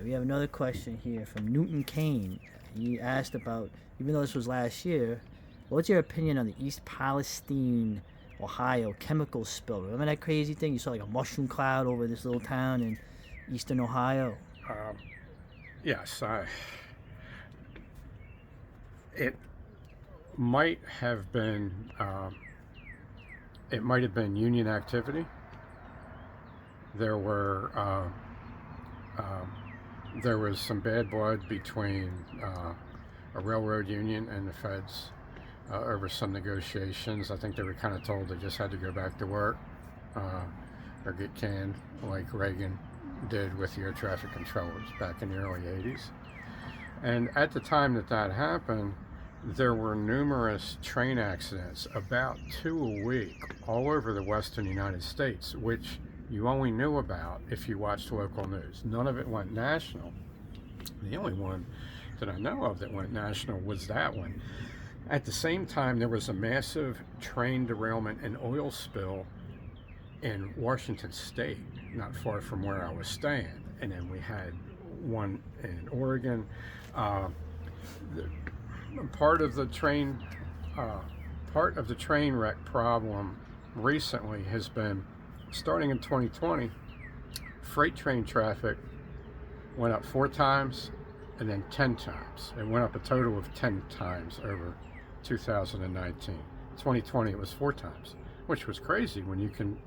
we have another question here from Newtoncain. He asked about, even though this was last year, what's your opinion on the East Palestine, Ohio chemical spill? Remember that crazy thing? You saw like a mushroom cloud over this little town in eastern Ohio. Yes, it might have been union activity. There was some bad blood between a railroad union and the feds over some negotiations. I think they were kind of told they just had to go back to work or get canned, like Reagan did with the air traffic controllers back in the early 80s. And at the time that happened, there were numerous train accidents, about 2 a week, all over the western United States, which you only knew about if you watched local news. None of it went national. The only one that I know of that went national was that one. At the same time, there was a massive train derailment and oil spill in Washington State, not far from where I was staying. And then we had one in Oregon. Part of the train wreck problem recently has been, starting in 2020, freight train traffic went up 4 times and then 10 times. It went up a total of 10 times over 2019. 2020 it was 4 times, which was crazy when you can,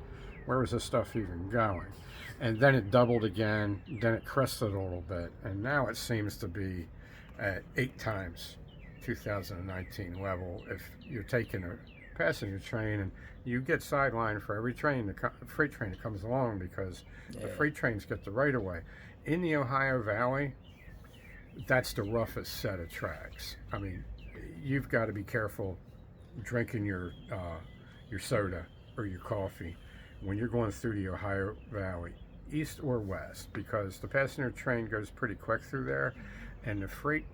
where was this stuff even going? And then it doubled again, then it crested a little bit, and now it seems to be at 8 times 2019 level. If you're taking a passenger train and you get sidelined for every train, freight train that comes along, because the freight trains get the right of way. In the Ohio Valley, that's the roughest set of tracks. I mean, you've got to be careful drinking your soda or your coffee when you're going through the Ohio Valley, east or west, because the passenger train goes pretty quick through there, and the freight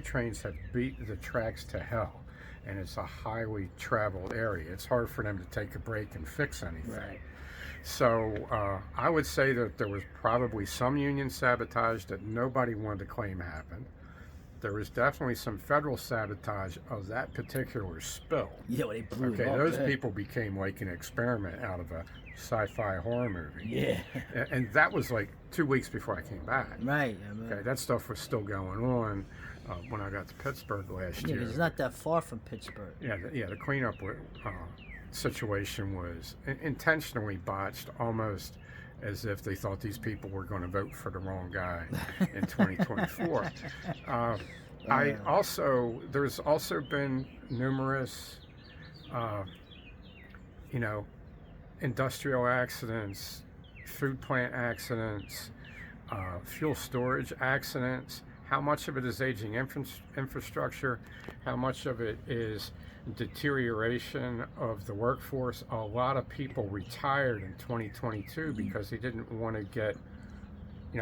trains have beat the tracks to hell, and it's a highly traveled area. It's hard for them to take a break and fix anything. Right. So I would say that there was probably some union sabotage that nobody wanted to claim happened. There was definitely some federal sabotage of that particular spill. Yeah, well, they blew it Okay, up, those people became like an experiment out of a sci-fi horror movie. Yeah. And that was like 2 weeks before I came back. Right. Okay, that stuff was still going on when I got to Pittsburgh last year. It's not that far from Pittsburgh. The cleanup situation was intentionally botched, almost as if they thought these people were going to vote for the wrong guy in 2024. There's also been numerous, industrial accidents, food plant accidents, fuel storage accidents. How much of it is aging infrastructure? How much of it is deterioration of the workforce? A lot of people retired in 2022 because they didn't want to get,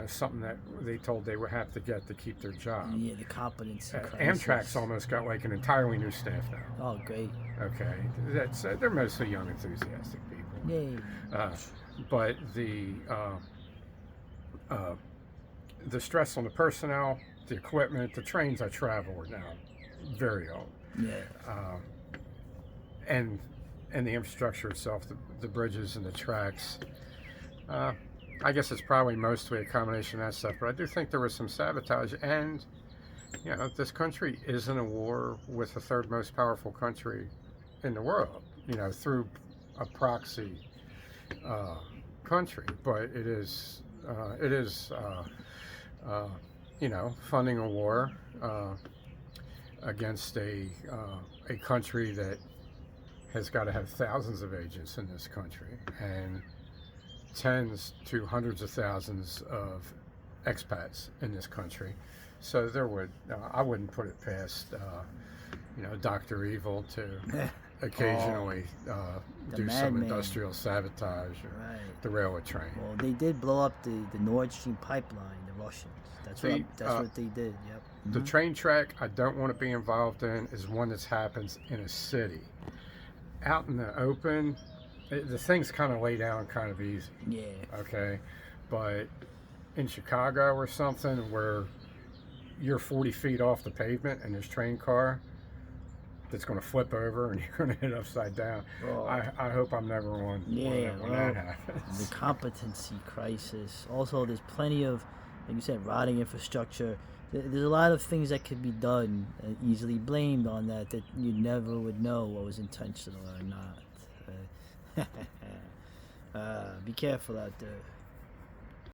something that they told they would have to get to keep their job. Yeah, the competency crisis. Amtrak's almost got like an entirely new staff now. Oh, great. Okay, they're mostly young, enthusiastic people. Yay. But the stress on the personnel, the equipment, the trains I travel are now very old. Yeah. And the infrastructure itself, the bridges and the tracks. I guess it's probably mostly a combination of that stuff, but I do think there was some sabotage. And, this country is in a war with the third most powerful country in the world, through a proxy country. But it is funding a war against a country that has got to have thousands of agents in this country and tens to hundreds of thousands of expats in this country. So I wouldn't put it past Dr. Evil to occasionally do some industrial sabotage or derail a train. Well, they did blow up the Nord Stream pipeline, the Russians. That's what they did. Yep. The train track I don't want to be involved in is one that happens in a city. Out in the open, the things kind of lay down kind of easy. Yeah. Okay, but in Chicago or something where you're 40 feet off the pavement and there's a train car that's going to flip over and you're going to hit upside down. Oh. I hope I'm never on when that happens. The competency crisis. Also, there's plenty of, like you said, rotting infrastructure. There's a lot of things that could be done and easily blamed on that you never would know what was intentional or not. Be careful out there.